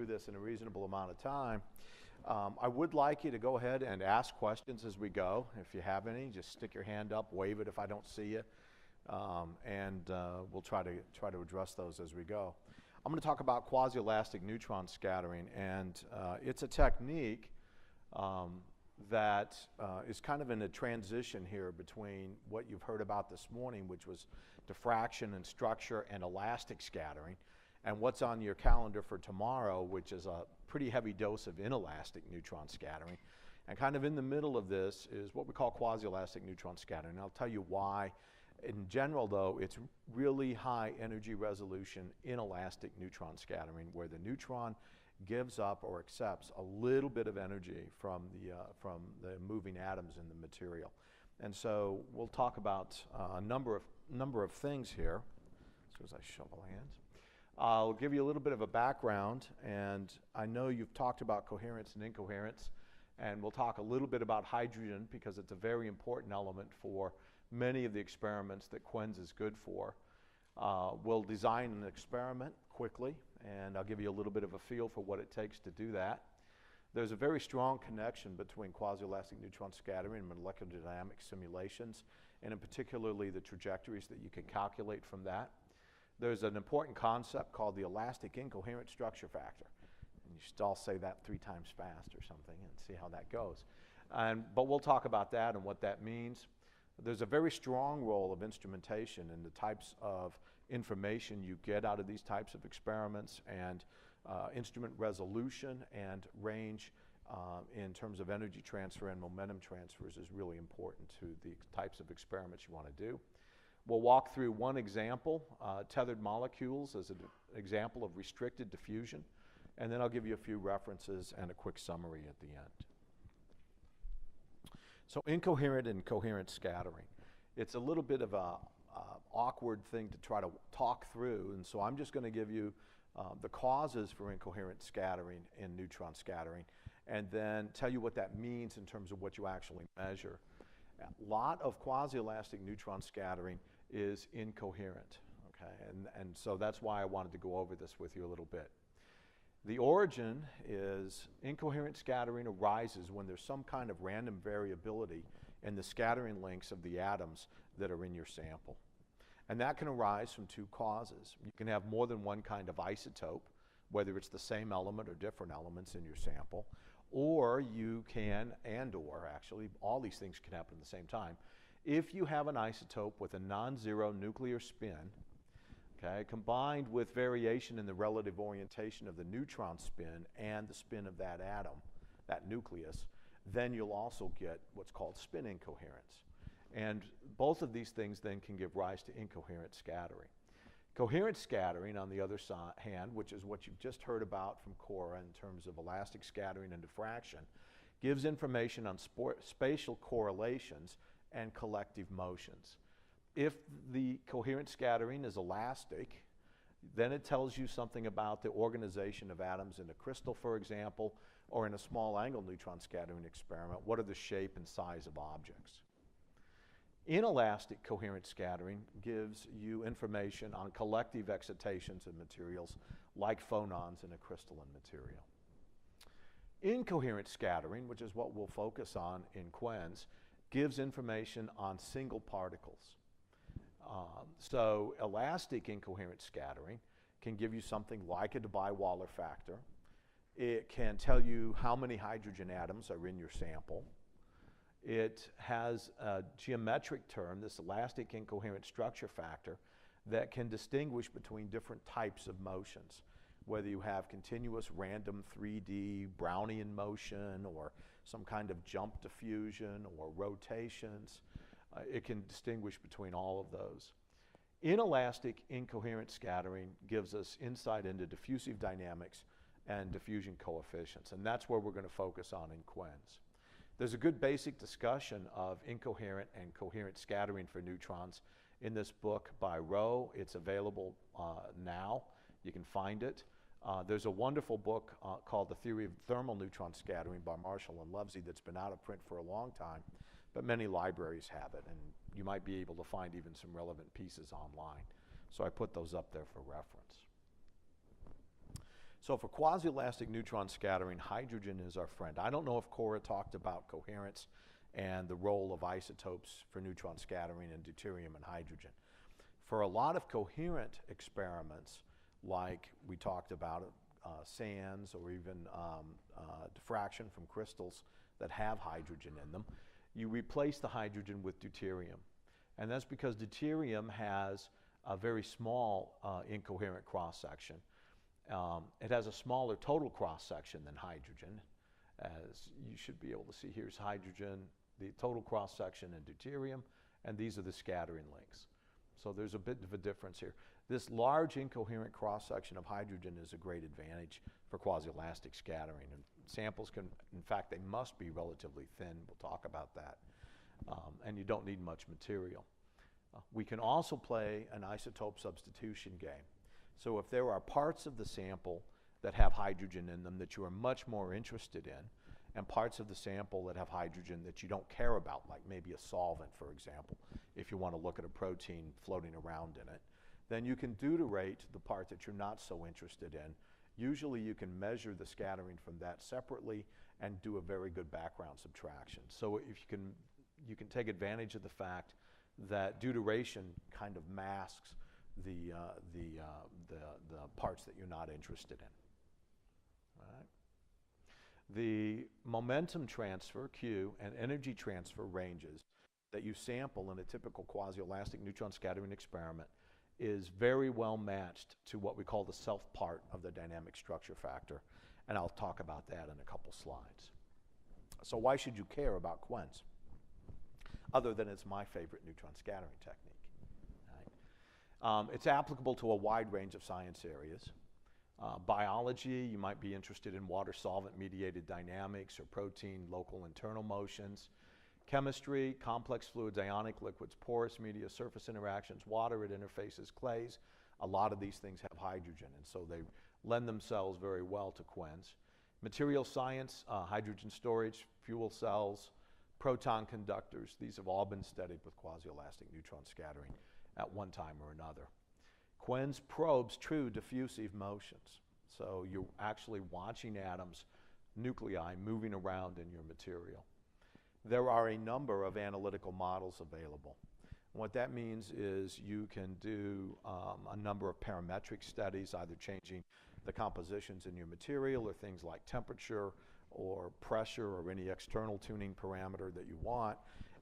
through this in a reasonable amount of time. I would like you to go ahead and ask questions as we go. If you have any, just stick your hand up, wave it if I don't see you, and we'll try to address those as we go. I'm going to talk about quasi-elastic neutron scattering, and it's a technique that is kind of in a transition here between what you've heard about this morning, which was diffraction and structure and elastic scattering, and what's on your calendar for tomorrow, which is a pretty heavy dose of inelastic neutron scattering. And kind of in the middle of this is what we call quasi-elastic neutron scattering. And I'll tell you why. In general, though, it's really high energy resolution inelastic neutron scattering, where the neutron gives up or accepts a little bit of energy from the moving atoms in the material. And so we'll talk about a number of things here. As soon as I shovel hands, I'll give you a little bit of a background, and I know you've talked about coherence and incoherence, and we'll talk a little bit about hydrogen because it's a very important element for many of the experiments that Quinns is good for. We'll design an experiment quickly, and I'll give you a little bit of a feel for what it takes to do that. There's a very strong connection between quasi-elastic neutron scattering and molecular dynamic simulations, and in particularly the trajectories that you can calculate from that. There's an important concept called the elastic incoherent structure factor. And you should all say that 3 times fast or something and see how that goes. But we'll talk about that and what that means. There's a very strong role of instrumentation in the types of information you get out of these types of experiments, and instrument resolution and range in terms of energy transfer and momentum transfers is really important to the types of experiments you want to do. We'll walk through one example, tethered molecules, as an example of restricted diffusion, and then I'll give you a few references and a quick summary at the end. So incoherent and coherent scattering. It's a little bit of a awkward thing to try to talk through, and so I'm just going to give you the causes for incoherent scattering and neutron scattering, and then tell you what that means in terms of what you actually measure. A lot of quasi-elastic neutron scattering is incoherent, okay? And so that's why I wanted to go over this with you a little bit. The origin is incoherent scattering arises when there's some kind of random variability in the scattering lengths of the atoms that are in your sample. And that can arise from 2 causes. You can have more than one kind of isotope, whether it's the same element or different elements in your sample, or you can, and/or actually, all these things can happen at the same time. If you have an isotope with a non-zero nuclear spin, okay, combined with variation in the relative orientation of the neutron spin and the spin of that atom, that nucleus, then you'll also get what's called spin incoherence. And both of these things then can give rise to incoherent scattering. Coherent scattering, on the other hand, which is what you've just heard about from Cora in terms of elastic scattering and diffraction, gives information on spatial correlations and collective motions. If the coherent scattering is elastic, then it tells you something about the organization of atoms in a crystal, for example, or in a small angle neutron scattering experiment. What are the shape and size of objects? Inelastic coherent scattering gives you information on collective excitations of materials like phonons in a crystalline material. Incoherent scattering, which is what we'll focus on in Quinns, gives information on single particles. So elastic incoherent scattering can give you something like a Debye-Waller factor. It can tell you how many hydrogen atoms are in your sample. It has a geometric term, this elastic incoherent structure factor, that can distinguish between different types of motions, whether you have continuous random 3D Brownian motion or some kind of jump diffusion or rotations. It can distinguish between all of those. Inelastic incoherent scattering gives us insight into diffusive dynamics and diffusion coefficients, and that's where we're going to focus on in Quinns. There's a good basic discussion of incoherent and coherent scattering for neutrons in this book by Rowe. It's available now. You can find it. There's a wonderful book called The Theory of Thermal Neutron Scattering by Marshall and Lovesey that's been out of print for a long time, but many libraries have it, and you might be able to find even some relevant pieces online. So I put those up there for reference. So for quasi-elastic neutron scattering, hydrogen is our friend. I don't know if Cora talked about coherence and the role of isotopes for neutron scattering in deuterium and hydrogen. For a lot of coherent experiments, like we talked about, sands or even diffraction from crystals that have hydrogen in them, you replace the hydrogen with deuterium. And that's because deuterium has a very small incoherent cross-section. It has a smaller total cross-section than hydrogen. As you should be able to see, here's hydrogen, the total cross-section in deuterium, and these are the scattering links. So there's a bit of a difference here. This large incoherent cross-section of hydrogen is a great advantage for quasi-elastic scattering. And samples can, in fact, they must be relatively thin. We'll talk about that. And you don't need much material. We can also play an isotope substitution game. So if there are parts of the sample that have hydrogen in them that you are much more interested in, and parts of the sample that have hydrogen that you don't care about, like maybe a solvent, for example, if you want to look at a protein floating around in it, then you can deuterate the part that you're not so interested in. Usually you can measure the scattering from that separately and do a very good background subtraction. So if you can take advantage of the fact that deuteration kind of masks the parts that you're not interested in. All right. The momentum transfer, Q, and energy transfer ranges that you sample in a typical quasi-elastic neutron scattering experiment is very well matched to what we call the self part of the dynamic structure factor. And I'll talk about that in a couple slides. So why should you care about Quinns? Other than it's my favorite neutron scattering technique. Right? It's applicable to a wide range of science areas. Biology, you might be interested in water solvent-mediated dynamics or protein local internal motions. Chemistry, complex fluids, ionic liquids, porous media, surface interactions, water at interfaces, clays. A lot of these things have hydrogen, and so they lend themselves very well to Quinns. Material science, hydrogen storage, fuel cells, proton conductors. These have all been studied with quasi-elastic neutron scattering at one time or another. Quinns probes true diffusive motions. So you're actually watching atoms, nuclei, moving around in your material. There are a number of analytical models available. What that means is you can do a number of parametric studies, either changing the compositions in your material or things like temperature or pressure or any external tuning parameter that you want.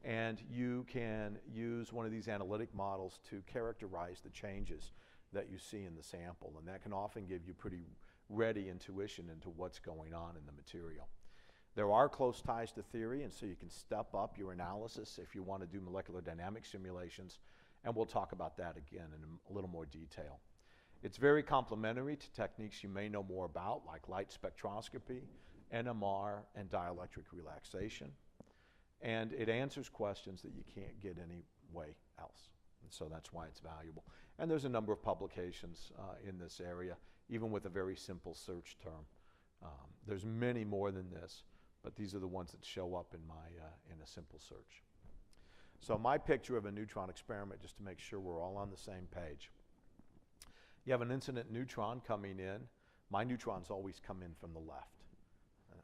And you can use one of these analytic models to characterize the changes that you see in the sample. And that can often give you pretty ready intuition into what's going on in the material. There are close ties to theory, and so you can step up your analysis if you want to do molecular dynamic simulations, and we'll talk about that again in a little more detail. It's very complementary to techniques you may know more about, like light spectroscopy, NMR, and dielectric relaxation. And it answers questions that you can't get any way else. And so that's why it's valuable. And there's a number of publications in this area, even with a very simple search term. There's many more than this, but these are the ones that show up in a simple search. So my picture of a neutron experiment, just to make sure we're all on the same page. You have an incident neutron coming in. My neutrons always come in from the left.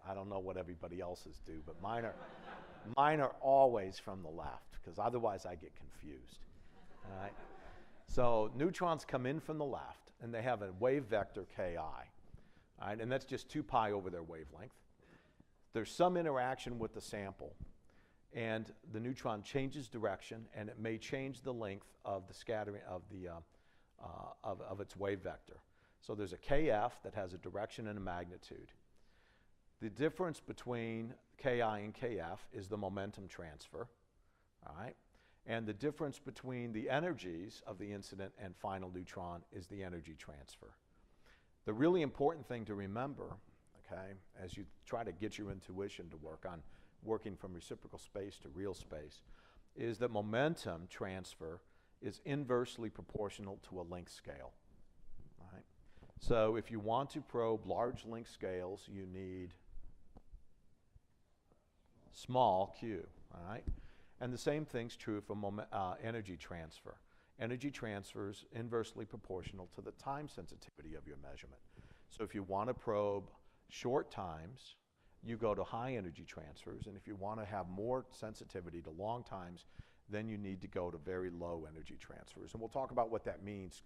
I don't know what everybody else's do, but mine are always from the left, because otherwise I get confused. All right? So neutrons come in from the left, and they have a wave vector ki. All right? And that's just 2 pi over their wavelength. There's some interaction with the sample, and the neutron changes direction, and it may change the length of the scattering of its wave vector. So there's a kf that has a direction and a magnitude. The difference between ki and kf is the momentum transfer, all right? And the difference between the energies of the incident and final neutron is the energy transfer. The really important thing to remember, okay, as you try to get your intuition to work on working from reciprocal space to real space, is that momentum transfer is inversely proportional to a length scale. All right? So if you want to probe large length scales, you need small q. All right? And the same thing's true for energy transfer. Energy transfer is inversely proportional to the time sensitivity of your measurement. So if you want to probe short times, you go to high energy transfers, and if you want to have more sensitivity to long times, then you need to go to very low energy transfers. And we'll talk about what that means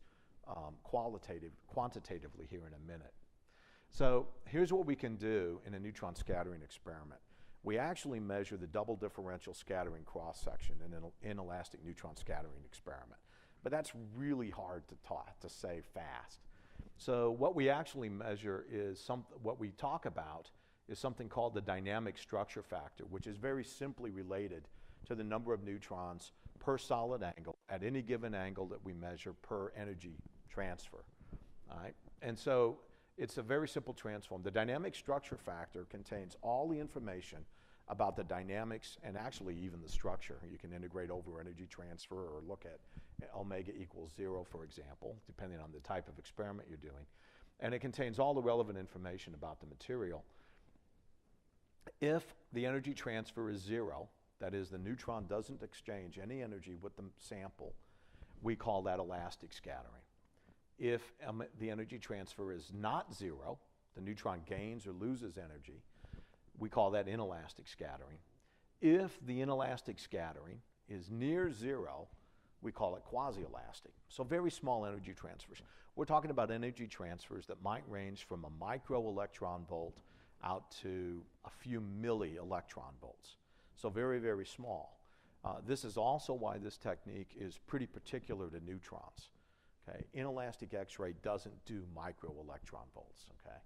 quantitatively here in a minute. So here's what we can do in a neutron scattering experiment. We actually measure the double differential scattering cross-section in an inelastic neutron scattering experiment. But that's really hard to say fast. So what we actually measure is what we talk about is something called the dynamic structure factor, which is very simply related to the number of neutrons per solid angle at any given angle that we measure per energy transfer. All right? And so it's a very simple transform. The dynamic structure factor contains all the information about the dynamics and actually even the structure. You can integrate over energy transfer or look at omega equals 0, for example, depending on the type of experiment you're doing. And it contains all the relevant information about the material. If the energy transfer is 0, that is, the neutron doesn't exchange any energy with the sample, we call that elastic scattering. If the energy transfer is not 0, the neutron gains or loses energy, we call that inelastic scattering. If the inelastic scattering is near 0, we call it quasi-elastic. So very small energy transfers. We're talking about energy transfers that might range from a micro-electron volt out to a few milli-electron volts. So very, very small. This is also why this technique is pretty particular to neutrons. Okay? Inelastic X-ray doesn't do micro-electron volts. Okay?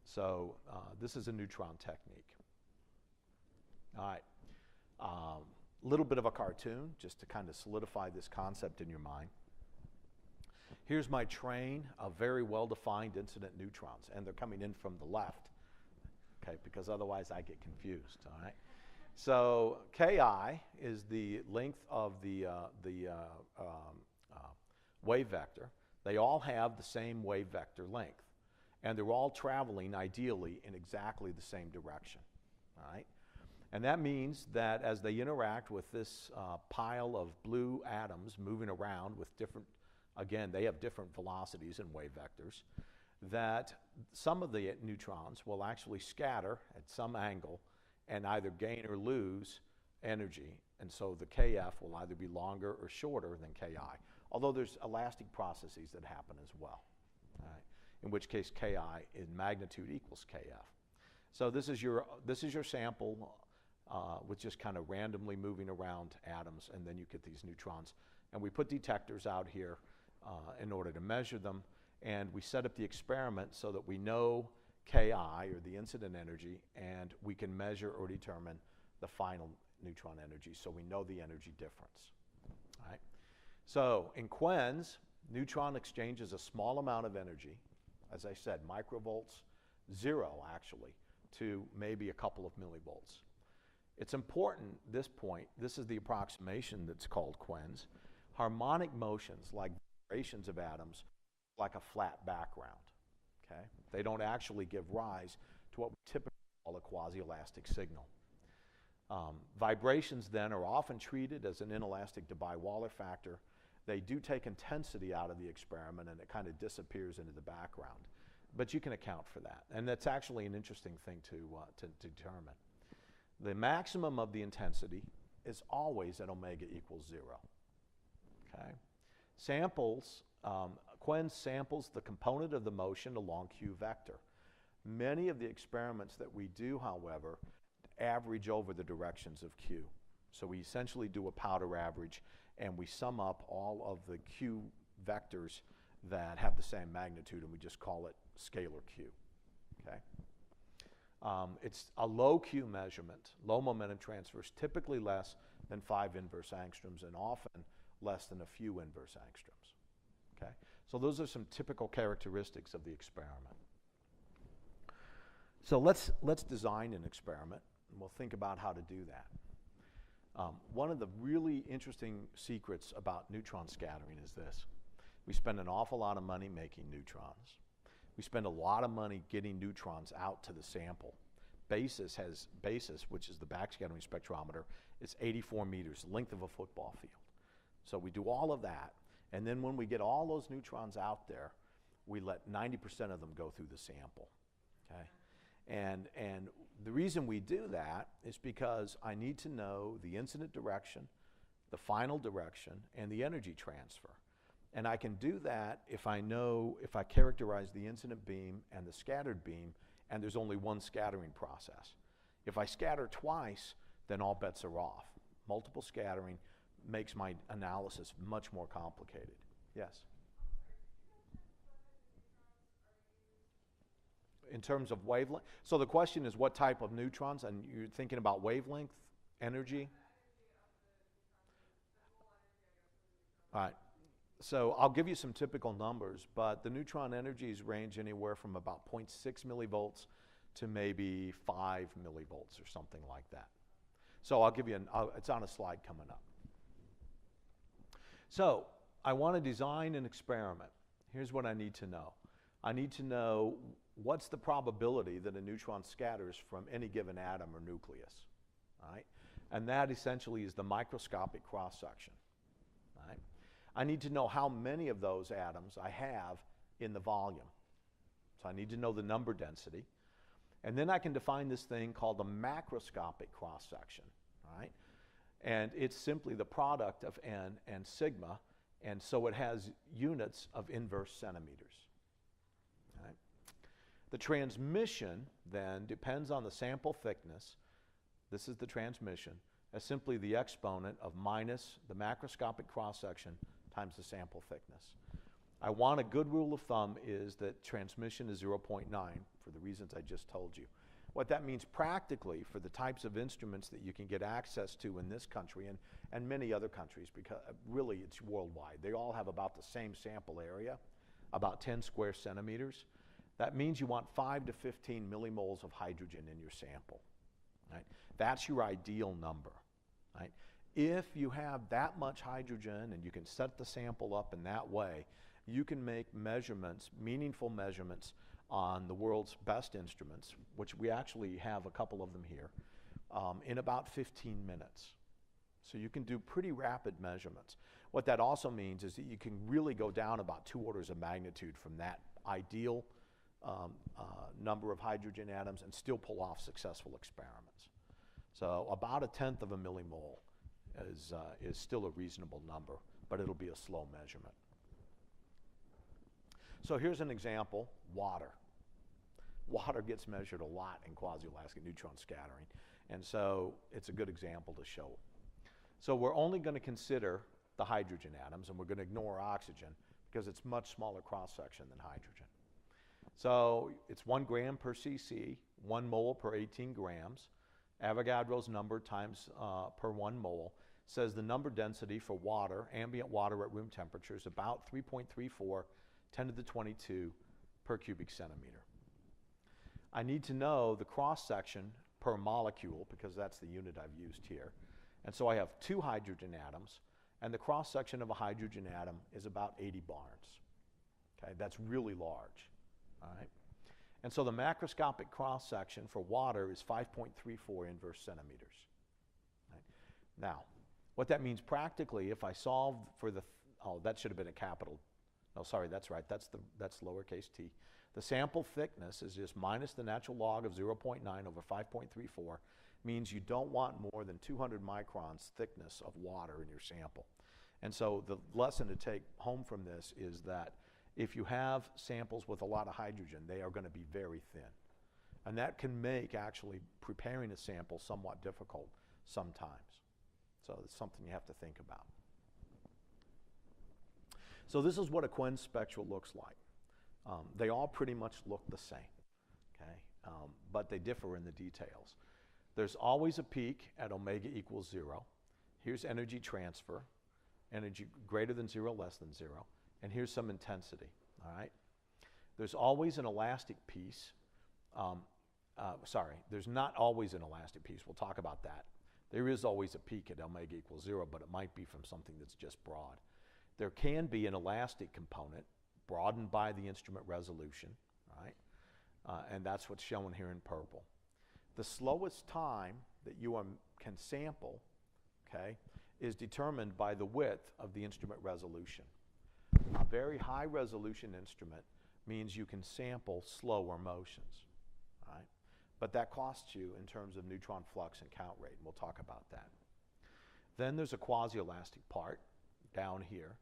So this is a neutron technique. All right. Little bit of a cartoon just to kind of solidify this concept in your mind. Here's my train of very well-defined incident neutrons, and they're coming in from the left, okay, because otherwise I get confused, all right? So Ki is the length of the wave vector. They all have the same wave vector length, and they're all traveling ideally in exactly the same direction, all right? And that means that as they interact with this pile of blue atoms moving around with different, again, they have different velocities and wave vectors, that some of the neutrons will actually scatter at some angle and either gain or lose energy. And so the Kf will either be longer or shorter than Ki, although there's elastic processes that happen as well, all right? In which case Ki in magnitude equals Kf. So this is your sample with just kind of randomly moving around atoms, and then you get these neutrons. And we put detectors out here in order to measure them, and we set up the experiment so that we know Ki, or the incident energy, and we can measure or determine the final neutron energy, so we know the energy difference. All right? So in Quinns, neutron exchanges a small amount of energy, as I said, microvolts, 0 actually, to maybe a couple of millivolts. It's important, this point, this is the approximation that's called Quinns. Harmonic motions, like vibrations of atoms, like a flat background, okay? They don't actually give rise to what we typically call a quasi-elastic signal. Vibrations then are often treated as an inelastic Debye-Waller factor. They do take intensity out of the experiment, and it kind of disappears into the background. But you can account for that, and that's actually an interesting thing to determine. The maximum of the intensity is always at omega equals 0. Okay? Samples, Quinns samples the component of the motion along Q vector. Many of the experiments that we do, however, average over the directions of Q. So we essentially do a powder average, and we sum up all of the Q vectors that have the same magnitude, and we just call it scalar Q. Okay? It's a low Q measurement, low momentum transfers, typically less than 5 inverse angstroms, and often less than a few inverse angstroms. Okay? So those are some typical characteristics of the experiment. So let's design an experiment, and we'll think about how to do that. One of the really interesting secrets about neutron scattering is this. We spend an awful lot of money making neutrons. We spend a lot of money getting neutrons out to the sample. BASIS, which is the backscattering spectrometer, is 84 meters, length of a football field. So we do all of that, and then when we get all those neutrons out there, we let 90% of them go through the sample, okay? And the reason we do that is because I need to know the incident direction, the final direction, and the energy transfer. And I can do that if I characterize the incident beam and the scattered beam, and there's only one scattering process. If I scatter twice, then all bets are off. Multiple scattering makes my analysis much more complicated. Yes? In terms of wavelength? So the question is what type of neutrons, and you're thinking about wavelength, energy? All right. So I'll give you some typical numbers, but the neutron energies range anywhere from about 0.6 millivolts to maybe 5 millivolts or something like that. So I'll give you it's on a slide coming up. So I want to design an experiment. Here's what I need to know. I need to know what's the probability that a neutron scatters from any given atom or nucleus, all right? And that essentially is the microscopic cross-section, all right? I need to know how many of those atoms I have in the volume. So I need to know the number density. And then I can define this thing called the macroscopic cross-section, all right? And it's simply the product of n and sigma, and so it has units of inverse centimeters. All right? The transmission then depends on the sample thickness. This is the transmission as simply the exponent of minus the macroscopic cross-section times the sample thickness. I want a good rule of thumb is that transmission is 0.9 for the reasons I just told you. What that means practically for the types of instruments that you can get access to in this country and many other countries, because really it's worldwide. They all have about the same sample area, about 10 square centimeters. That means you want 5 to 15 millimoles of hydrogen in your sample, right? That's your ideal number, right? If you have that much hydrogen and you can set the sample up in that way, you can make measurements, meaningful measurements on the world's best instruments, which we actually have a couple of them here, in about 15 minutes. So you can do pretty rapid measurements. What that also means is that you can really go down about 2 orders of magnitude from that ideal number of hydrogen atoms and still pull off successful experiments. So about 1/10 of a millimole is still a reasonable number, but it'll be a slow measurement. So here's an example, water. Water gets measured a lot in quasi-elastic neutron scattering, and so it's a good example to show. So we're only going to consider the hydrogen atoms, and we're going to ignore oxygen because it's much smaller cross-section than hydrogen. So it's 1 gram per cc, 1 mole per 18 grams. Avogadro's number times per 1 mole says the number density for water, ambient water at room temperature, is about 3.34 10 to the 22 per cubic centimeter. I need to know the cross-section per molecule because that's the unit I've used here. And so I have 2 hydrogen atoms, and the cross-section of a hydrogen atom is about 80 barns. Okay, that's really large, all right? And so the macroscopic cross-section for water is 5.34 inverse centimeters. Right? Now, what that means practically, if I solve for the, that should have been a capital. No, sorry, that's right, that's lowercase t. The sample thickness is just minus the natural log of 0.9 over 5.34, means you don't want more than 200 microns thickness of water in your sample. And so the lesson to take home from this is that if you have samples with a lot of hydrogen, they are going to be very thin. And that can make actually preparing a sample somewhat difficult sometimes. So it's something you have to think about. So this is what a Quinns spectral looks like. They all pretty much look the same, okay? But they differ in the details. There's always a peak at omega equals 0. Here's energy transfer, energy greater than 0, less than 0. And here's some intensity, all right? There's always an elastic piece. There's not always an elastic piece. We'll talk about that. There is always a peak at omega equals 0, but it might be from something that's just broad. There can be an elastic component broadened by the instrument resolution, right? And that's what's shown here in purple. The slowest time that you can sample, okay, is determined by the width of the instrument resolution. A very high resolution instrument means you can sample slower motions, right? But that costs you in terms of neutron flux and count rate, and we'll talk about that. Then there's a quasi-elastic part down here,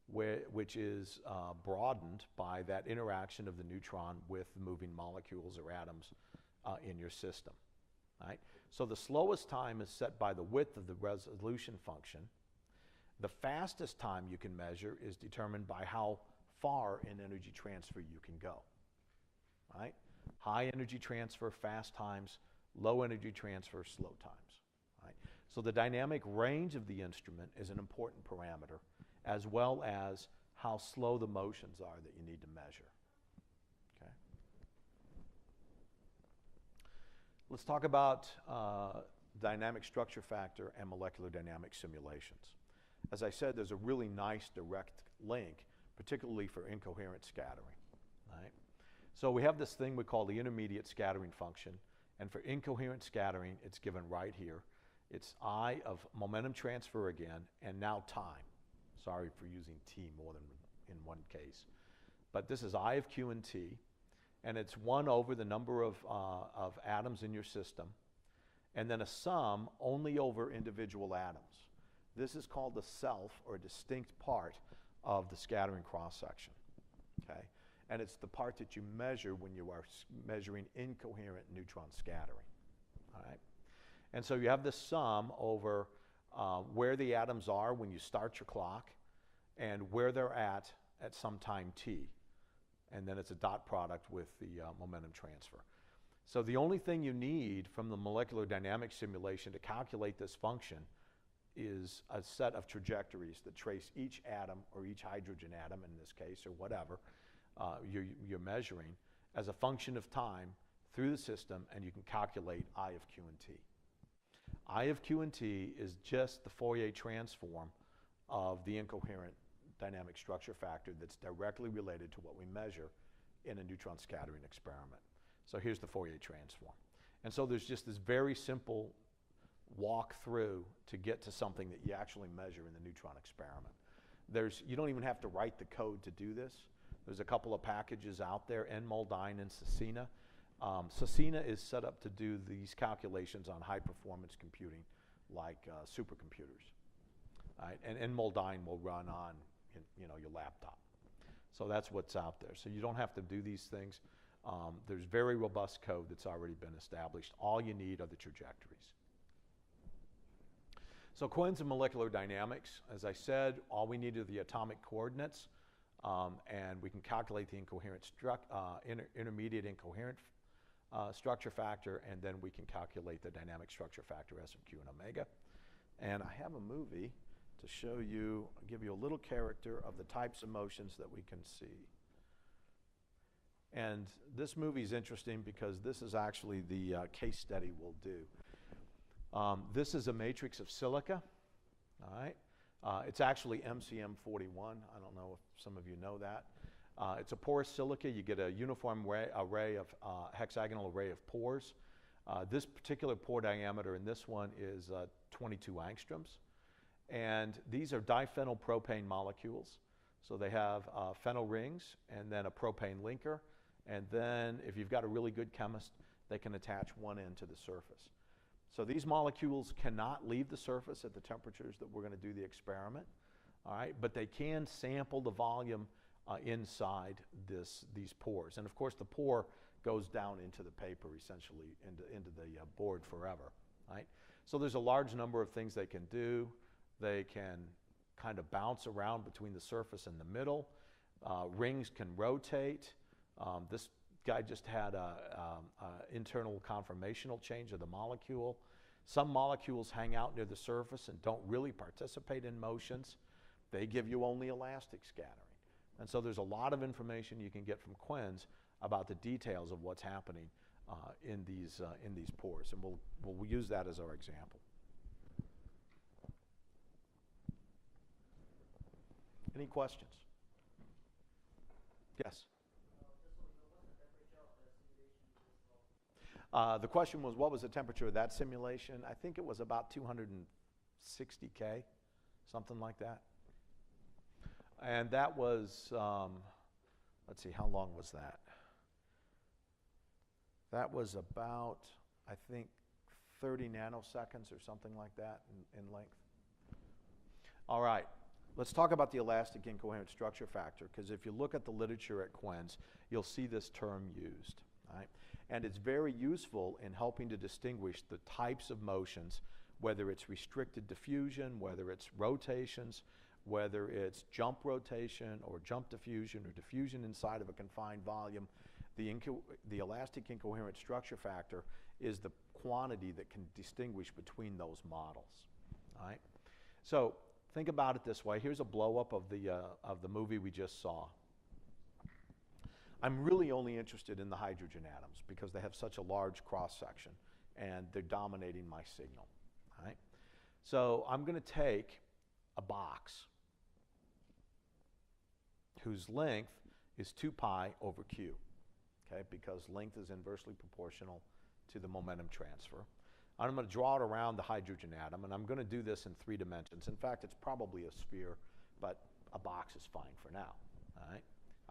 which is broadened by that interaction of the neutron with moving molecules or atoms in your system, right? So the slowest time is set by the width of the resolution function. The fastest time you can measure is determined by how far in energy transfer you can go, right? High energy transfer, fast times; low energy transfer, slow times, right? So the dynamic range of the instrument is an important parameter, as well as how slow the motions are that you need to measure, okay? Let's talk about dynamic structure factor and molecular dynamic simulations. As I said, there's a really nice direct link, particularly for incoherent scattering, right? So we have this thing we call the intermediate scattering function, and for incoherent scattering, it's given right here. It's I of momentum transfer again, and now time. Sorry for using T more than in one case. But this is I of Q and T, and it's 1 over the number of atoms in your system, and then a sum only over individual atoms. This is called the self, or distinct part of the scattering cross-section, okay? And it's the part that you measure when you are measuring incoherent neutron scattering, all right? And so you have this sum over where the atoms are when you start your clock and where they're at some time t. And then it's a dot product with the momentum transfer. So the only thing you need from the molecular dynamics simulation to calculate this function is a set of trajectories that trace each atom, or each hydrogen atom in this case, or whatever you're measuring, as a function of time through the system, and you can calculate I of Q and T. I of Q and T is just the Fourier transform of the incoherent dynamic structure factor that's directly related to what we measure in a neutron scattering experiment. So here's the Fourier transform. And so there's just this very simple walk through to get to something that you actually measure in the neutron experiment. You don't even have to write the code to do this. There's a couple of packages out there, nMoldine and Cecina. Cecina is set up to do these calculations on high performance computing like supercomputers. Right? And nMoldine will run on your laptop. So that's what's out there. So you don't have to do these things. There's very robust code that's already been established. All you need are the trajectories. So Quinns and molecular dynamics, as I said, all we need are the atomic coordinates, and we can calculate the intermediate incoherent structure factor, and then we can calculate the dynamic structure factor S of Q and omega. And I have a movie to show you, give you a little character of the types of motions that we can see. And this movie is interesting because this is actually the case study we'll do. This is a matrix of silica, all right? It's actually MCM41. I don't know if some of you know that. It's a porous silica. You get a uniform hexagonal array of pores. This particular pore diameter in this one is 22 angstroms. And these are diphenyl propane molecules. So they have phenyl rings and then a propane linker. And then if you've got a really good chemist, they can attach one end to the surface. So these molecules cannot leave the surface at the temperatures that we're going to do the experiment, all right? But they can sample the volume inside these pores. And of course, the pore goes down into the paper, essentially, into the board forever, right? So there's a large number of things they can do. They can kind of bounce around between the surface and the middle. Rings can rotate. This guy just had an internal conformational change of the molecule. Some molecules hang out near the surface and don't really participate in motions. They give you only elastic scattering. And so there's a lot of information you can get from Quinns about the details of what's happening in these pores. And we'll use that as our example. Any questions? Yes? The question was, what was the temperature of that simulation? I think it was about 260K, something like that. And that was, let's see, how long was that? That was about, I think, 30 nanoseconds or something like that in length. All right, let's talk about the elastic incoherent structure factor, because if you look at the literature at Quinns, you'll see this term used. Right? And it's very useful in helping to distinguish the types of motions, whether it's restricted diffusion, whether it's rotations, whether it's jump rotation or jump diffusion or diffusion inside of a confined volume. The elastic incoherent structure factor is the quantity that can distinguish between those models. All right? So think about it this way. Here's a blow-up of the movie we just saw. I'm really only interested in the hydrogen atoms because they have such a large cross-section and they're dominating my signal. All right? So I'm going to take a box whose length is 2 pi over q, okay, because length is inversely proportional to the momentum transfer. I'm going to draw it around the hydrogen atom, and I'm going to do this in 3 dimensions. In fact, it's probably a sphere, but a box is fine for now. All right?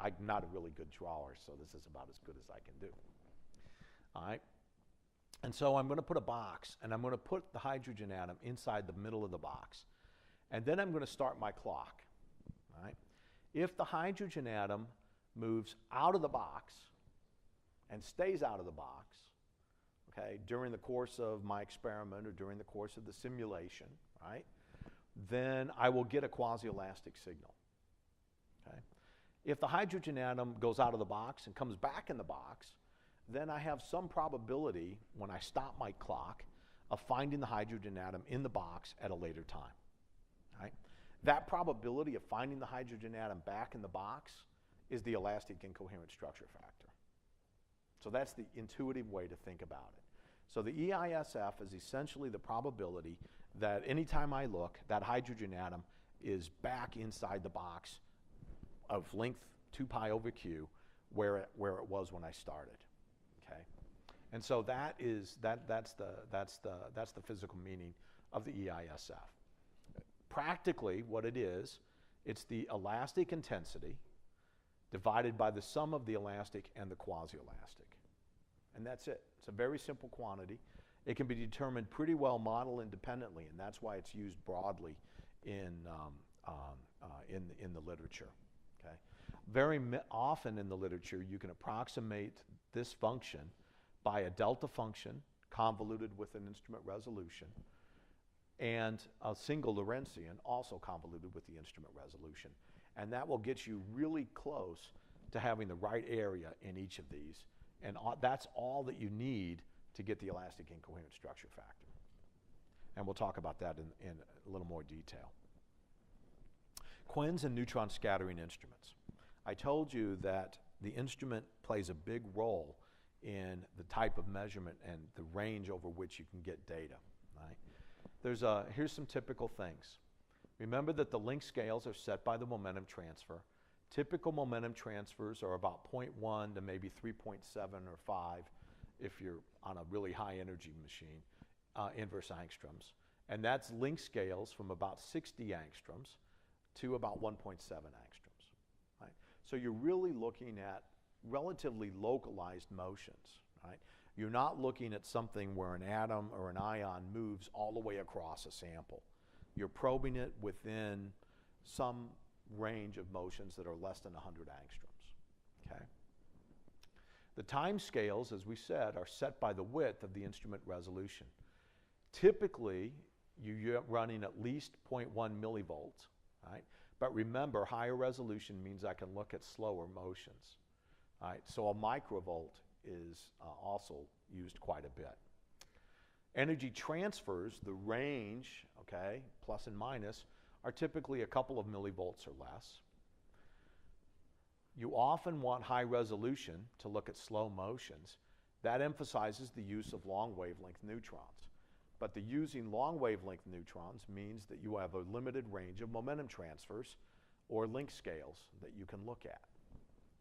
I'm not a really good drawer, so this is about as good as I can do. All right? And so I'm going to put a box, and I'm going to put the hydrogen atom inside the middle of the box. And then I'm going to start my clock. All right? If the hydrogen atom moves out of the box and stays out of the box, okay, during the course of my experiment or during the course of the simulation, right, then I will get a quasi-elastic signal. Okay? If the hydrogen atom goes out of the box and comes back in the box, then I have some probability when I stop my clock of finding the hydrogen atom in the box at a later time. Right? That probability of finding the hydrogen atom back in the box is the elastic incoherent structure factor. So that's the intuitive way to think about it. So the EISF is essentially the probability that anytime I look, that hydrogen atom is back inside the box of length 2 pi over q where it was when I started. Okay? And so that's the physical meaning of the EISF. Practically what it is, it's the elastic intensity divided by the sum of the elastic and the quasi-elastic. And that's it. It's a very simple quantity. It can be determined pretty well model independently, and that's why it's used broadly in the literature. Okay? Very often in the literature, you can approximate this function by a delta function convoluted with an instrument resolution and a single Lorentzian also convoluted with the instrument resolution. And that will get you really close to having the right area in each of these. And that's all that you need to get the elastic incoherent structure factor. And we'll talk about that in a little more detail. Quinns and neutron scattering instruments. I told you that the instrument plays a big role in the type of measurement and the range over which you can get data. Right? Here's some typical things. Remember that the length scales are set by the momentum transfer. Typical momentum transfers are about 0.1 to maybe 3.7 or 5 if you're on a really high energy machine, inverse angstroms. And that's length scales from about 60 angstroms to about 1.7 angstroms. Right? So you're really looking at relatively localized motions. Right? You're not looking at something where an atom or an ion moves all the way across a sample. You're probing it within some range of motions that are less than 100 angstroms. Okay? The time scales, as we said, are set by the width of the instrument resolution. Typically, you're running at least 0.1 millivolts, right? But remember, higher resolution means I can look at slower motions. Right? So a microvolt is also used quite a bit. Energy transfers, the range, okay, plus and minus, are typically a couple of millivolts or less. You often want high resolution to look at slow motions. That emphasizes the use of long wavelength neutrons. But the using long wavelength neutrons means that you have a limited range of momentum transfers or length scales that you can look at.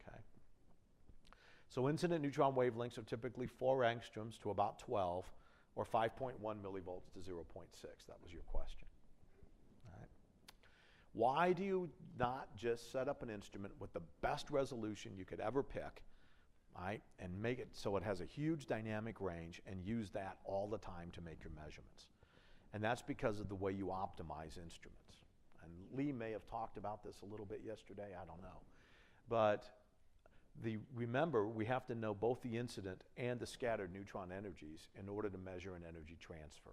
Okay? So incident neutron wavelengths are typically 4 angstroms to about 12, or 5.1 millivolts to 0.6. That was your question. All right. Why do you not just set up an instrument with the best resolution you could ever pick, right, and make it so it has a huge dynamic range and use that all the time to make your measurements? And that's because of the way you optimize instruments. And Lee may have talked about this a little bit yesterday, I don't know. But remember, we have to know both the incident and the scattered neutron energies in order to measure an energy transfer,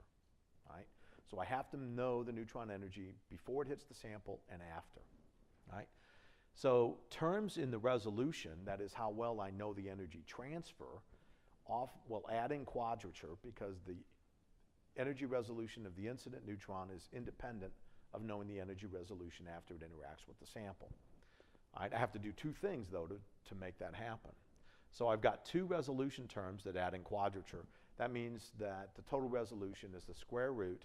right? So I have to know the neutron energy before it hits the sample and after, right? So terms in the resolution, that is how well I know the energy transfer, will add in quadrature because the energy resolution of the incident neutron is independent of knowing the energy resolution after it interacts with the sample. I have to do two things, though, to make that happen. So I've got two resolution terms that add in quadrature. That means that the total resolution is the square root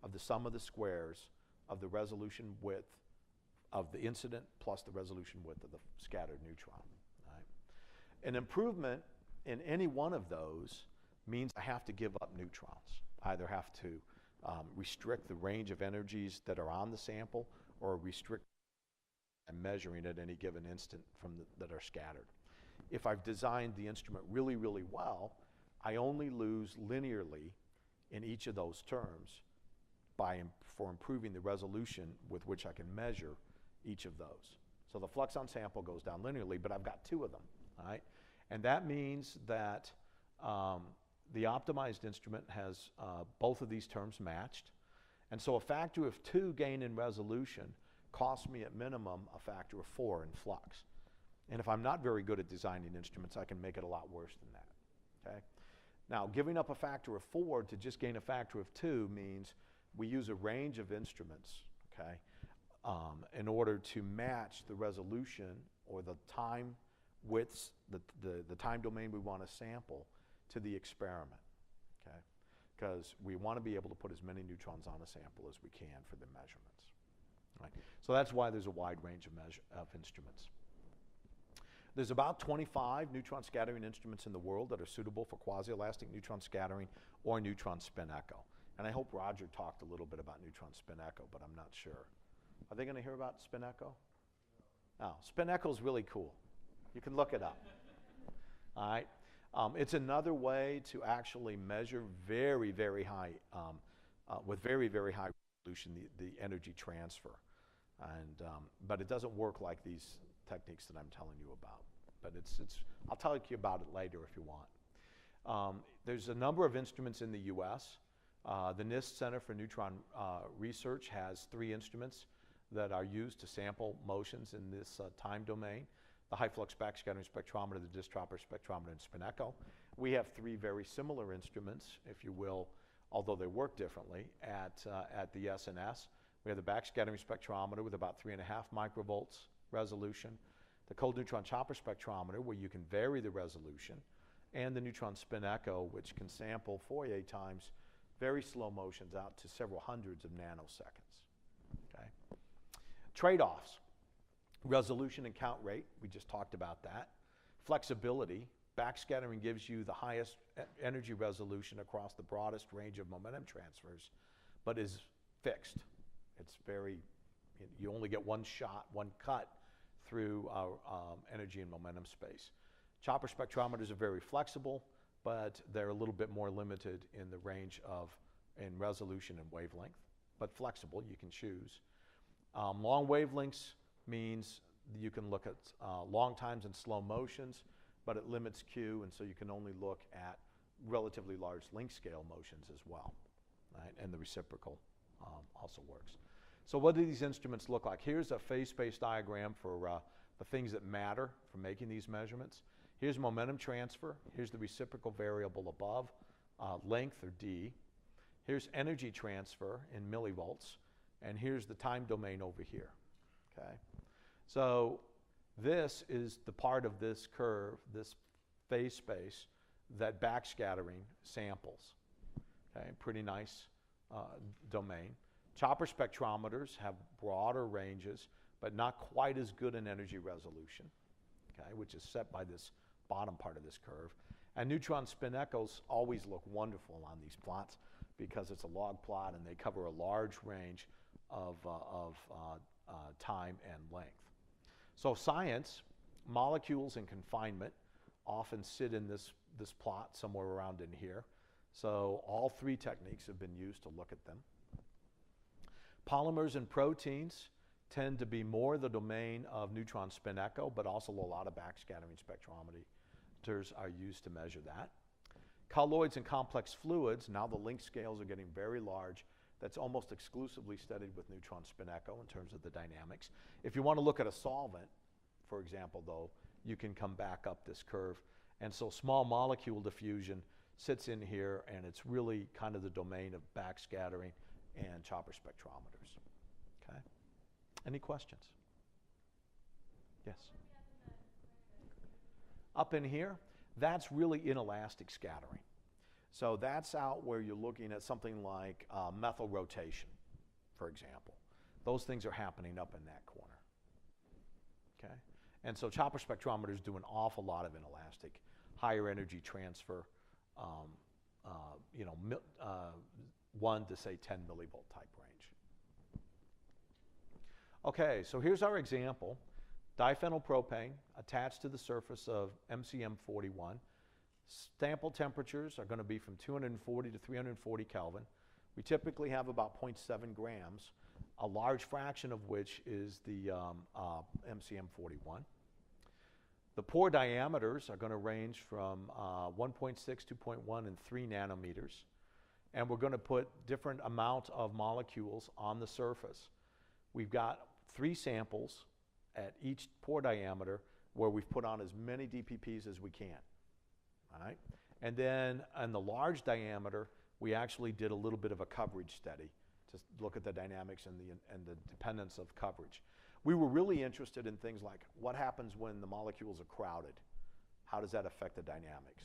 of the sum of the squares of the resolution width of the incident plus the resolution width of the scattered neutron. Right? An improvement in any one of those means I have to give up neutrons. I either have to restrict the range of energies that are on the sample or restrict and measuring at any given instant that are scattered. If I've designed the instrument really, really well, I only lose linearly in each of those terms for improving the resolution with which I can measure each of those. So the flux on sample goes down linearly, but I've got two of them, all right? And that means that the optimized instrument has both of these terms matched. And so a factor of 2 gain in resolution costs me at minimum a factor of 4 in flux. And if I'm not very good at designing instruments, I can make it a lot worse than that, okay? Now, giving up a factor of 4 to just gain a factor of 2 means we use a range of instruments, okay, in order to match the resolution or the time widths, the time domain we want to sample to the experiment, okay? Because we want to be able to put as many neutrons on a sample as we can for the measurements, right? So that's why there's a wide range of instruments. There's about 25 neutron scattering instruments in the world that are suitable for quasi-elastic neutron scattering or neutron spin echo. And I hope Roger talked a little bit about neutron spin echo, but I'm not sure. Are they going to hear about spin echo? No, spin echo is really cool. You can look it up. All right. It's another way to actually measure very, very high, with very, very high resolution, the energy transfer. And, but it doesn't work like these techniques that I'm telling you about. But I'll tell you about it later if you want. There's a number of instruments in the US. The NIST Center for Neutron Research has 3 instruments that are used to sample motions in this time domain: the high flux backscattering spectrometer, the disk dropper spectrometer, and spin echo. We have 3 very similar instruments, if you will, although they work differently, at the SNS. We have the backscattering spectrometer with about 3.5 microvolts resolution, the cold neutron chopper spectrometer, where you can vary the resolution, and the neutron spin echo, which can sample Fourier times very slow motions out to several hundreds of nanoseconds. Okay. Trade-offs: resolution and count rate. We just talked about that. Flexibility. Backscattering gives you the highest energy resolution across the broadest range of momentum transfers, but is fixed. It's you only get one shot, one cut through energy and momentum space. Chopper spectrometers are very flexible, but they're a little bit more limited in the range in resolution and wavelength, but flexible, you can choose. Long wavelengths means you can look at long times and slow motions, but it limits Q, and so you can only look at relatively large length scale motions as well, right? And the reciprocal also works. So what do these instruments look like? Here's a phase space diagram for the things that matter for making these measurements. Here's momentum transfer. Here's the reciprocal variable above, length, or D. Here's energy transfer in millivolts. And here's the time domain over here, okay? So this is the part of this curve, this phase space, that backscattering samples, okay? Pretty nice domain. Chopper spectrometers have broader ranges, but not quite as good an energy resolution, okay, which is set by this bottom part of this curve. And neutron spin echoes always look wonderful on these plots because it's a log plot and they cover a large range of time and length. So science, molecules in confinement often sit in this plot somewhere around in here. So all three techniques have been used to look at them. Polymers and proteins tend to be more the domain of neutron spin echo, but also a lot of backscattering spectrometers are used to measure that. Colloids and complex fluids, now the length scales are getting very large. That's almost exclusively studied with neutron spin echo in terms of the dynamics. If you want to look at a solvent, for example, though, you can come back up this curve. And so small molecule diffusion sits in here, and it's really kind of the domain of backscattering and chopper spectrometers. Okay? Any questions? Yes? Up in here, that's really inelastic scattering. So that's out where you're looking at something like methyl rotation, for example. Those things are happening up in that corner. Okay? And so chopper spectrometers do an awful lot of inelastic, higher energy transfer, 1 to say 10 millivolt type range. Okay, so here's our example. Diphenylpropane attached to the surface of MCM41. Sample temperatures are going to be from 240 to 340 Kelvin. We typically have about 0.7 grams, a large fraction of which is the MCM41. The pore diameters are going to range from 1.6, 2.1, and 3 nanometers. And we're going to put different amounts of molecules on the surface. We've got 3 samples at each pore diameter where we've put on as many DPPs as we can. All right? And then on the large diameter, we actually did a little bit of a coverage study to look at the dynamics and the dependence of coverage. We were really interested in things like what happens when the molecules are crowded? How does that affect the dynamics?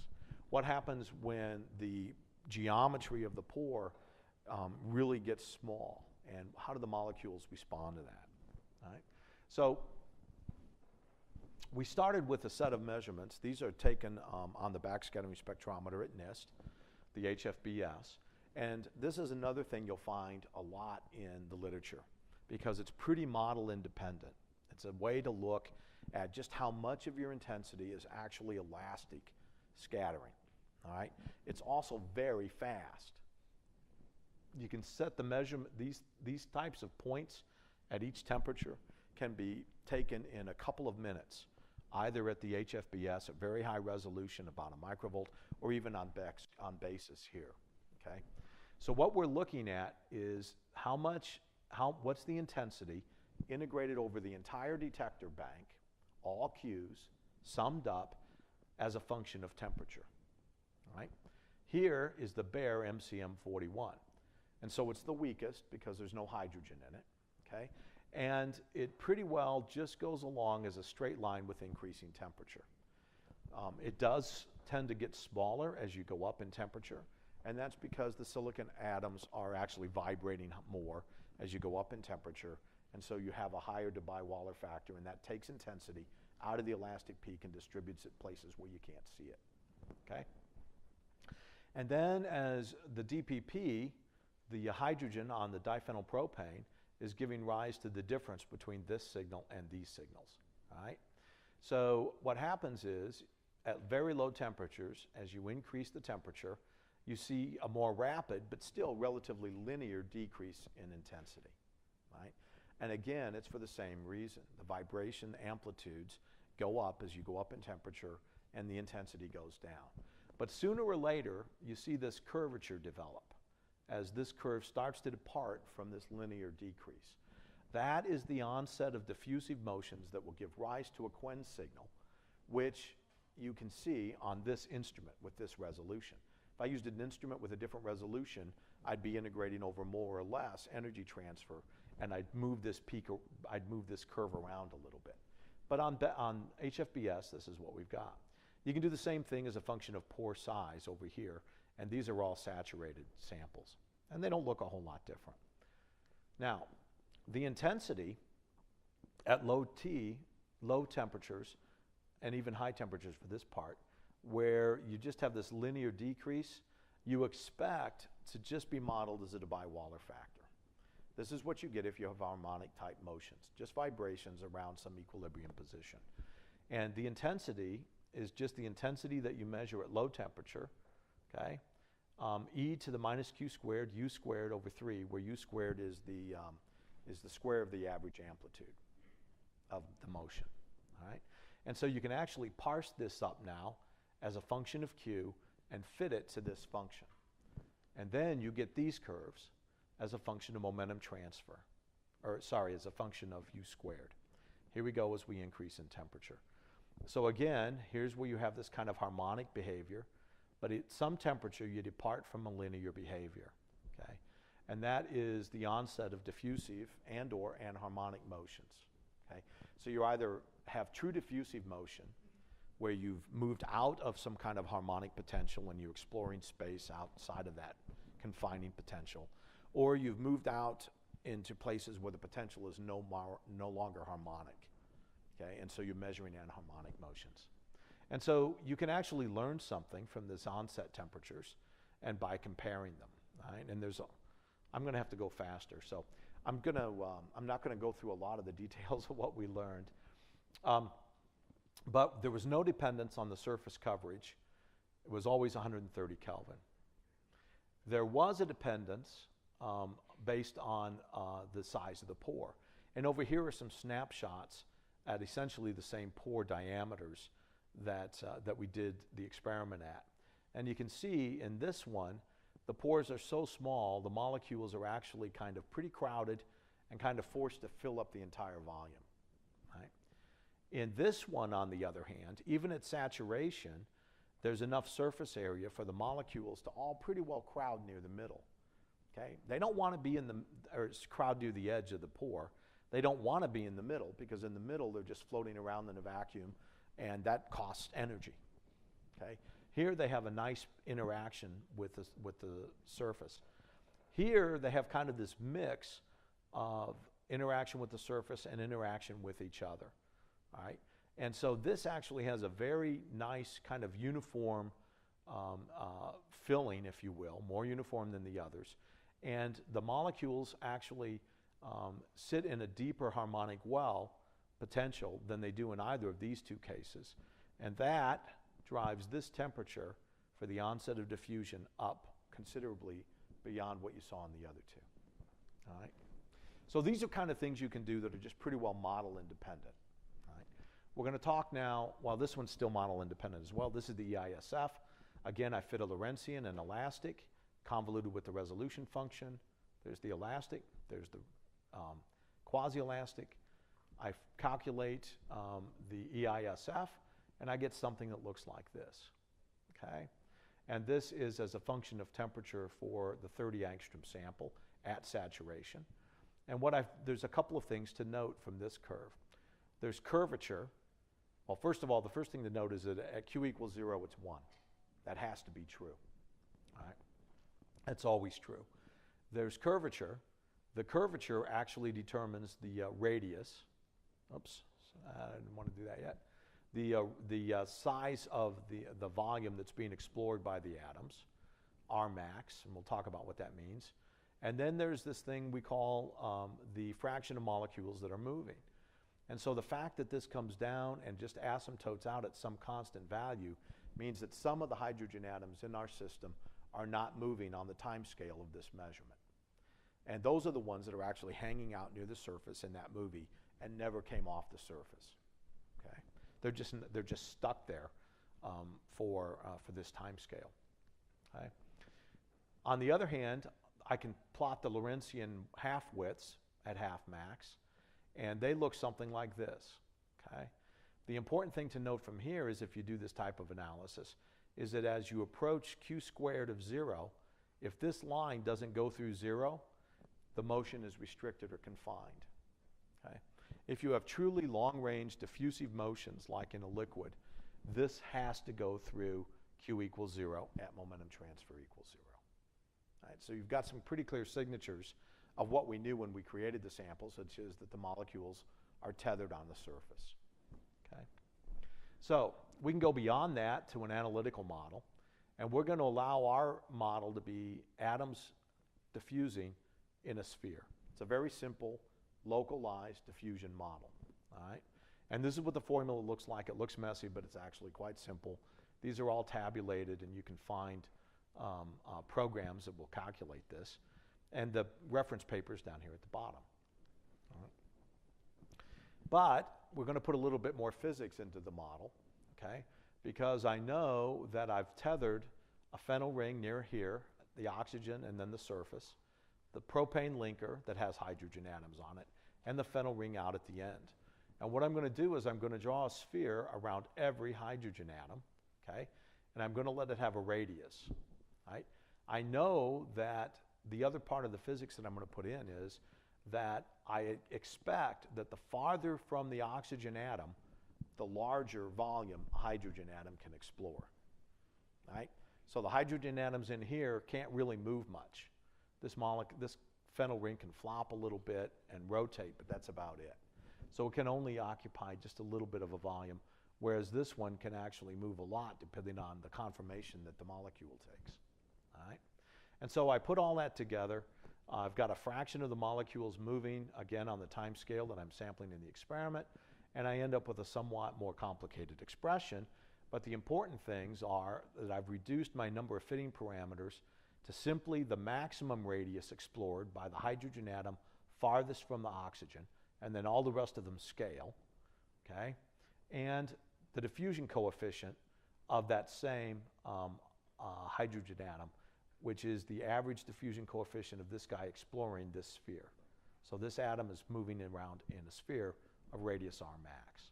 What happens when the geometry of the pore really gets small? And how do the molecules respond to that? All right? So we started with a set of measurements. These are taken on the backscattering spectrometer at NIST, the HFBS. And this is another thing you'll find a lot in the literature because it's pretty model independent. It's a way to look at just how much of your intensity is actually elastic scattering. All right? It's also very fast. You can set the measurement, these types of points at each temperature can be taken in a couple of minutes, either at the HFBS at very high resolution, about a microvolt, or even on basis here. Okay? So what we're looking at is what's the intensity integrated over the entire detector bank, all Qs, summed up as a function of temperature. All right? Here is the bare MCM41. And so it's the weakest because there's no hydrogen in it. Okay? And it pretty well just goes along as a straight line with increasing temperature. It does tend to get smaller as you go up in temperature, and that's because the silicon atoms are actually vibrating more as you go up in temperature, and so you have a higher Debye-Waller factor, and that takes intensity out of the elastic peak and distributes it places where you can't see it. Okay? And then as the DPP, the hydrogen on the diphenylpropane, is giving rise to the difference between this signal and these signals. All right? So what happens is, at very low temperatures, as you increase the temperature, you see a more rapid but still relatively linear decrease in intensity. Right? And again, it's for the same reason. The vibration amplitudes go up as you go up in temperature, and the intensity goes down. But sooner or later, you see this curvature develop as this curve starts to depart from this linear decrease. That is the onset of diffusive motions that will give rise to a Quinns signal, which you can see on this instrument with this resolution. If I used an instrument with a different resolution, I'd be integrating over more or less energy transfer, and I'd move this curve around a little bit. But on HFBS, this is what we've got. You can do the same thing as a function of pore size over here, and these are all saturated samples, and they don't look a whole lot different. Now, the intensity at low temperatures, and even high temperatures for this part, where you just have this linear decrease, you expect to just be modeled as a Debye-Waller factor. This is what you get if you have harmonic type motions, just vibrations around some equilibrium position. And the intensity is just the intensity that you measure at low temperature, okay? E to the minus q squared, u squared over 3, where u squared is the square of the average amplitude of the motion, all right? And so you can actually parse this up now as a function of q and fit it to this function. And then you get these curves as a function of momentum transfer, or sorry, as a function of u squared. Here we go as we increase in temperature. So again, here's where you have this kind of harmonic behavior, but at some temperature you depart from a linear behavior, okay? And that is the onset of diffusive and/or anharmonic motions, okay? So you either have true diffusive motion, where you've moved out of some kind of harmonic potential and you're exploring space outside of that confining potential, or you've moved out into places where the potential is no longer harmonic, okay? And so you're measuring anharmonic motions. And so you can actually learn something from this onset temperatures and by comparing them, right? And I'm gonna have to go faster, so I'm not gonna go through a lot of the details of what we learned. But there was no dependence on the surface coverage. It was always 130 Kelvin. There was a dependence based on the size of the pore. And over here are some snapshots at essentially the same pore diameters that we did the experiment at. And you can see in this one, the pores are so small, the molecules are actually kind of pretty crowded and kind of forced to fill up the entire volume, right? In this one, on the other hand, even at saturation, there's enough surface area for the molecules to all pretty well crowd near the middle, okay? They don't want to be or crowd near the edge of the pore. They don't want to be in the middle, because in the middle they're just floating around in a vacuum, and that costs energy, okay? Here they have a nice interaction with the surface. Here they have kind of this mix of interaction with the surface and interaction with each other. All right? And so this actually has a very nice kind of uniform filling, if you will, more uniform than the others. And the molecules actually sit in a deeper harmonic well potential than they do in either of these two cases. And that drives this temperature for the onset of diffusion up considerably beyond what you saw in the other two. All right? So these are kind of things you can do that are just pretty well model independent. We're going to talk now, well, this one's still model independent as well. This is the EISF. Again, I fit a Lorentzian and elastic, convoluted with the resolution function. There's the elastic, there's the quasi-elastic. I calculate the EISF, and I get something that looks like this, okay? And this is as a function of temperature for the 30 angstrom sample at saturation. And there's a couple of things to note from this curve. There's curvature. Well, first of all, the first thing to note is that at q equals 0, it's 1. That has to be true. All right? That's always true. There's curvature. The curvature actually determines the radius. Oops, I didn't want to do that yet. The size of the volume that's being explored by the atoms, R max, and we'll talk about what that means. And then there's this thing we call the fraction of molecules that are moving. And so the fact that this comes down and just asymptotes out at some constant value means that some of the hydrogen atoms in our system are not moving on the time scale of this measurement. And those are the ones that are actually hanging out near the surface in that movie and never came off the surface. Okay? They're just stuck there for this time scale. Okay? On the other hand, I can plot the Lorentzian half widths at half max, and they look something like this, okay? The important thing to note from here is, if you do this type of analysis, is that as you approach q squared of 0, if this line doesn't go through 0, the motion is restricted or confined, okay? If you have truly long-range diffusive motions like in a liquid, this has to go through q equals 0 at momentum transfer equals 0. All right, so you've got some pretty clear signatures of what we knew when we created the samples, which is that the molecules are tethered on the surface. Okay? So we can go beyond that to an analytical model, and we're going to allow our model to be atoms diffusing in a sphere. It's It's a very simple, localized diffusion model, all right? And this is what the formula looks like. It looks messy, but it's actually quite simple. These are all tabulated, and you can find programs that will calculate this. And the reference paper is down here at the bottom. All right. But we're going to put a little bit more physics into the model, okay? Because I know that I've tethered a phenyl ring near here, the oxygen and then the surface, the propane linker that has hydrogen atoms on it, and the phenyl ring out at the end. And what I'm going to do is I'm going to draw a sphere around every hydrogen atom, okay? And I'm going to let it have a radius, right? I know that the other part of the physics that I'm going to put in is that I expect that the farther from the oxygen atom, the larger volume a hydrogen atom can explore, right? So the hydrogen atoms in here can't really move much. This phenyl ring can flop a little bit and rotate, but that's about it. So it can only occupy just a little bit of a volume, whereas this one can actually move a lot depending on the conformation that the molecule takes, all right? And so I put all that together. I've got a fraction of the molecules moving, again, on the time scale that I'm sampling in the experiment, and I end up with a somewhat more complicated expression. But the important things are that I've reduced my number of fitting parameters to simply the maximum radius explored by the hydrogen atom farthest from the oxygen, and then all the rest of them scale, okay? And the diffusion coefficient of that same hydrogen atom, which is the average diffusion coefficient of this guy exploring this sphere. So this atom is moving around in a sphere of radius r max,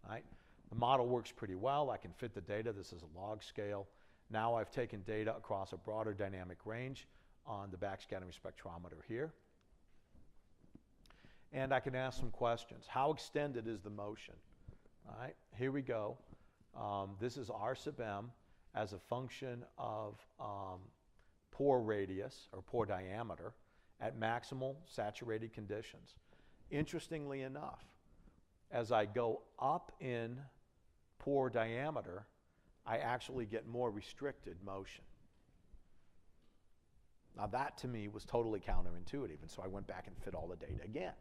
right? The model works pretty well. I can fit the data. This is a log scale. Now I've taken data across a broader dynamic range on the backscattering spectrometer here. And I can ask some questions. How extended is the motion? All right, here we go. This is R sub m as a function of pore radius or pore diameter at maximal saturated conditions. Interestingly enough, as I go up in pore diameter, I actually get more restricted motion. Now that to me was totally counterintuitive, and so I went back and fit all the data again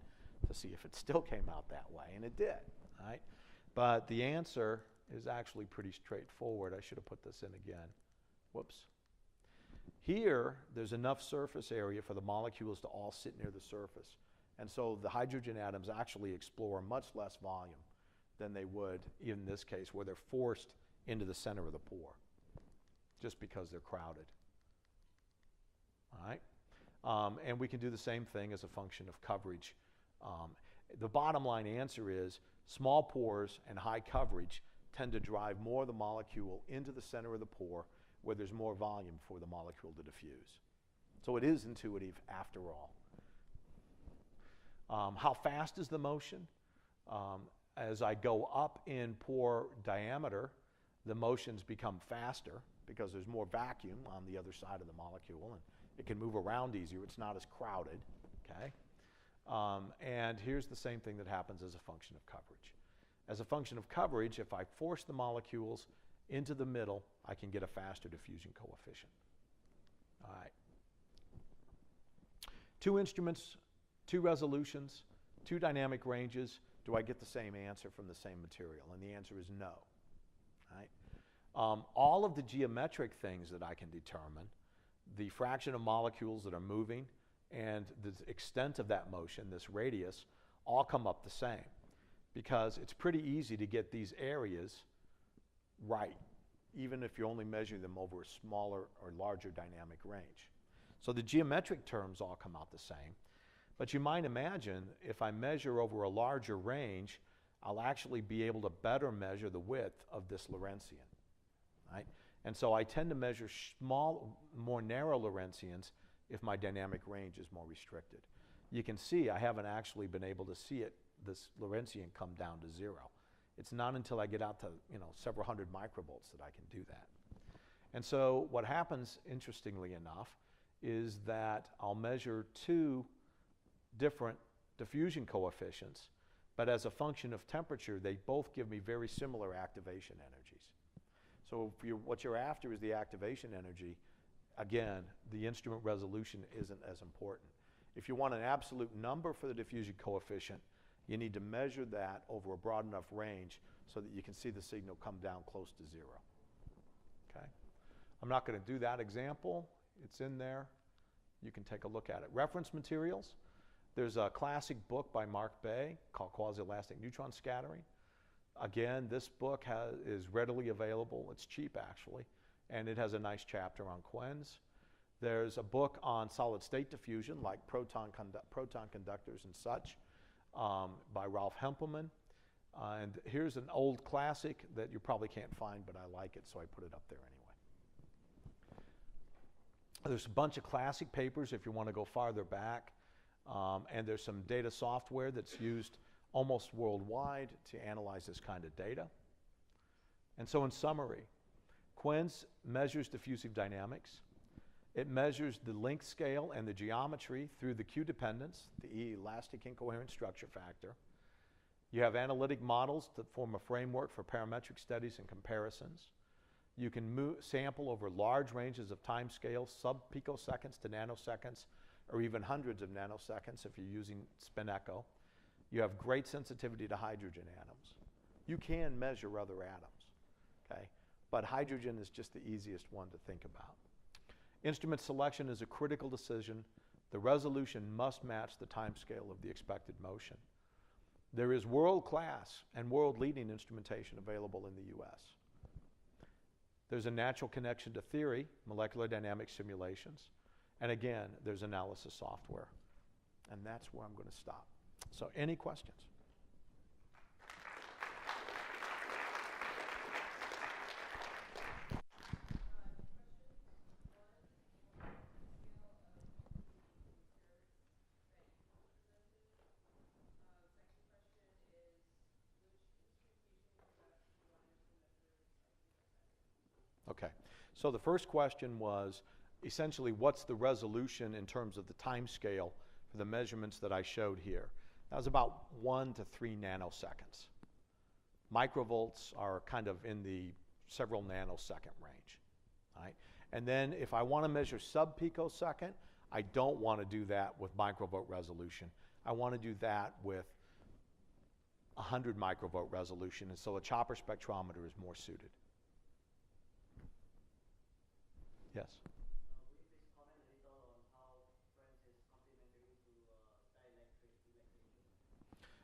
to see if it still came out that way, and it did, right? But the answer is actually pretty straightforward. I should have put this in again. Whoops. Here, there's enough surface area for the molecules to all sit near the surface. And so the hydrogen atoms actually explore much less volume than they would in this case, where they're forced into the center of the pore, just because they're crowded. All right? And we can do the same thing as a function of coverage. The bottom line answer is small pores and high coverage tend to drive more of the molecule into the center of the pore where there's more volume for the molecule to diffuse. So it is intuitive after all. How fast is the motion? As I go up in pore diameter, the motions become faster because there's more vacuum on the other side of the molecule and it can move around easier. It's not as crowded, okay? And here's the same thing that happens as a function of coverage. As a function of coverage, if I force the molecules into the middle, I can get a faster diffusion coefficient. All right. 2 instruments, 2 resolutions, 2 dynamic ranges. Do I get the same answer from the same material? And the answer is no. All right. All of the geometric things that I can determine, the fraction of molecules that are moving and the extent of that motion, this radius, all come up the same because it's pretty easy to get these areas right, even if you only measure them over a smaller or larger dynamic range. So the geometric terms all come out the same. But you might imagine if I measure over a larger range, I'll actually be able to better measure the width of this Lorentzian, right? And so I tend to measure small, more narrow Lorentzians if my dynamic range is more restricted. You can see I haven't actually been able to see it, this Lorentzian, come down to 0. It's not until I get out to several hundred microvolts that I can do that. And so what happens, interestingly enough, is that I'll measure 2 different diffusion coefficients, but as a function of temperature, they both give me very similar activation energies. So if what you're after is the activation energy, again, the instrument resolution isn't as important. If you want an absolute number for the diffusion coefficient, you need to measure that over a broad enough range so that you can see the signal come down close to 0. Okay? I'm not going to do that example. It's in there. You can take a look at it. Reference materials. There's a classic book by Mark Bay called Quasi-Elastic Neutron Scattering. Again, this book is readily available. It's cheap, actually, and it has a nice chapter on Quinns. There's a book on solid-state diffusion, like proton conductors and such, by Ralph Hempelman. And here's an old classic that you probably can't find, but I like it, so I put it up there anyway. There's a bunch of classic papers if you want to go farther back. And there's some data software that's used almost worldwide to analyze this kind of data. And so in summary, Quinns measures diffusive dynamics. It measures the length scale and the geometry through the Q dependence, the elastic incoherent structure factor. You have analytic models that form a framework for parametric studies and comparisons. You can sample over large ranges of time scales, sub-picoseconds to nanoseconds, or even hundreds of nanoseconds if you're using spin echo. You have great sensitivity to hydrogen atoms. You can measure other atoms, okay? But hydrogen is just the easiest one to think about. Instrument selection is a critical decision. The resolution must match the time scale of the expected motion. There is world-class and world-leading instrumentation available in the US. There's a natural connection to theory, molecular dynamics simulations. And again, there's analysis software. And that's where I'm going to stop. So any questions? Okay. So the first question was, essentially, what's the resolution in terms of the time scale for the measurements that I showed here? That was about 1 to 3 nanoseconds. Microvolts are kind of in the several nanosecond range. All right? And then if I want to measure sub-picosecond, I don't want to do that with microvolt resolution. I want to do that with 100 microvolt resolution, and so a chopper spectrometer is more suited. Yes?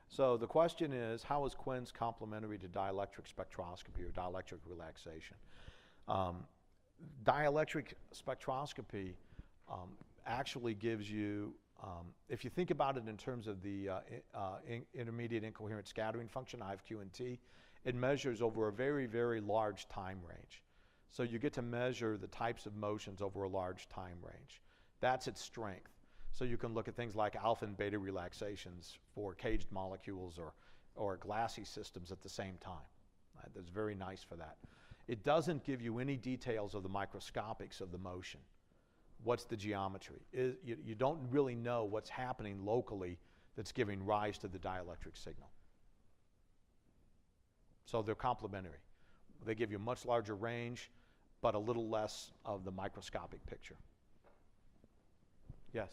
So the question is, how is Quinns complementary to dielectric spectroscopy or dielectric relaxation? Dielectric spectroscopy actually gives you, if you think about it in terms of the intermediate incoherent scattering function, IF, Q, and T, it measures over a very, very large time range. So you get to measure the types of motions over a large time range. That's its strength. So you can look at things like alpha and beta relaxations for caged molecules or glassy systems at the same time. That's very nice for that. It doesn't give you any details of the microscopics of the motion. What's the geometry? You don't really know what's happening locally that's giving rise to the dielectric signal. So they're complementary. They give you a much larger range, but a little less of the microscopic picture. Yes?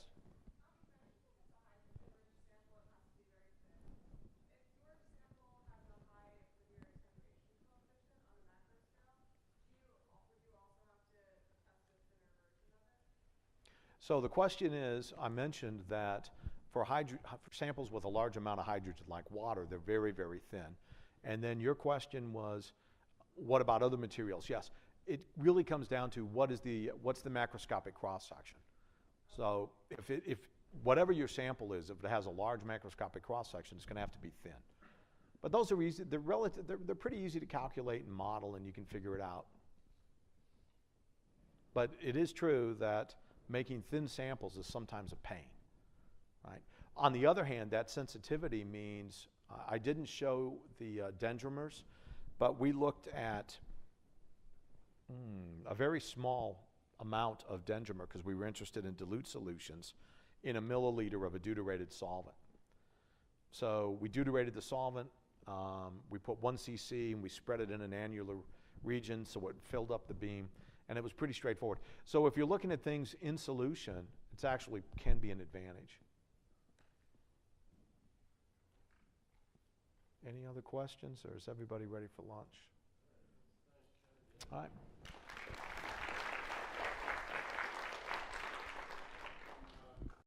So the question is, I mentioned that for samples with a large amount of hydrogen like water, they're very, very thin. And then your question was, what about other materials? Yes, it really comes down to what's the macroscopic cross-section. So if whatever your sample is, if it has a large macroscopic cross-section, it's going to have to be thin. But those are easy. They're pretty easy to calculate and model, and you can figure it out. But it is true that making thin samples is sometimes a pain, right? On the other hand, that sensitivity means, I didn't show the dendrimers, but we looked at a very small amount of dendrimer because we were interested in dilute solutions in a milliliter of a deuterated solvent. So we deuterated the solvent, we put 1 cc and we spread it in an annular region so it filled up the beam. And it was pretty straightforward. So if you're looking at things in solution, it's actually can be an advantage. Any other questions, or is everybody ready for lunch? All right.